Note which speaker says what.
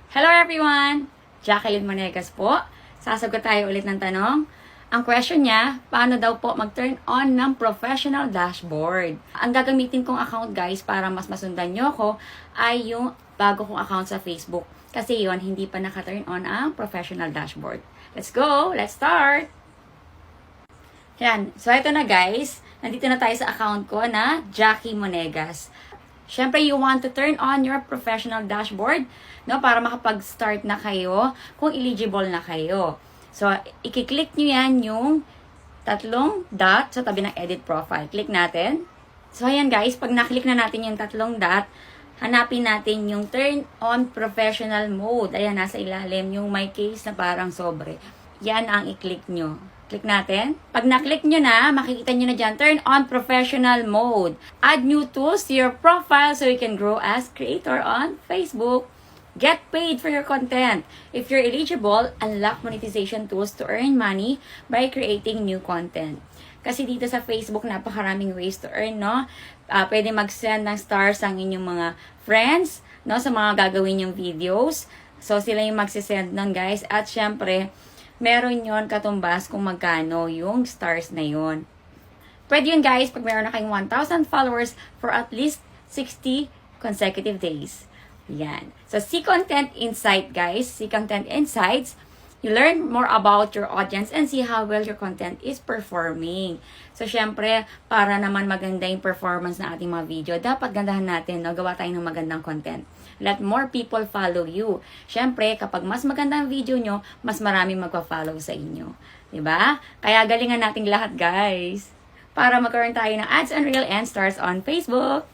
Speaker 1: Hello everyone! Jacqueline Monegas po. Sasagot tayo ulit ng tanong. Ang question niya, paano daw po mag-turn on ng professional dashboard? Ang gagamitin kong account guys para mas masundan nyo ko ay yung bago kong account sa Facebook. Kasi yon hindi pa naka-turn on ang professional dashboard. Let's go! Let's start! Yan. So ito na guys. Nandito na tayo sa account ko na Jackie Monegas. Siyempre, you want to turn on your professional dashboard, no, para makapag-start na kayo kung eligible na kayo. So, i-click nyo yan yung tatlong dot sa tabi ng edit profile. Click natin. So, ayan guys, pag naklik na natin yung tatlong dot, hanapin natin yung turn on professional mode. Ayan, nasa ilalim yung may case na parang sobre. Yan ang i-click nyo. Click natin. Pag na-click nyo na, makikita nyo na dyan, turn on professional mode. Add new tools to your profile so you can grow as creator on Facebook. Get paid for your content. If you're eligible, unlock monetization tools to earn money by creating new content. Kasi dito sa Facebook, napakaraming ways to earn, no? Pwede mag-send ng stars ang inyong mga friends, no? Sa mga gagawin yung videos. So, sila yung magsisend nun, guys. At syempre, meron yon katumbas kung magkano yung stars na yon. Pwede yun guys pag meron na kayong 1,000 followers for at least 60 consecutive days. Yan. So, see content insight guys. See content insights. You learn more about your audience and see how well your content is performing. So, syempre, para naman maganda yung performance ng ating mga video, dapat gandahan natin, no? Gawa tayo ng magandang content. Let more people follow you. Syempre, kapag mas maganda ang video nyo, mas marami magpa-follow sa inyo. Diba? Kaya galingan nating lahat, guys. Para magkaroon tayo ng ads and reel and stars on Facebook.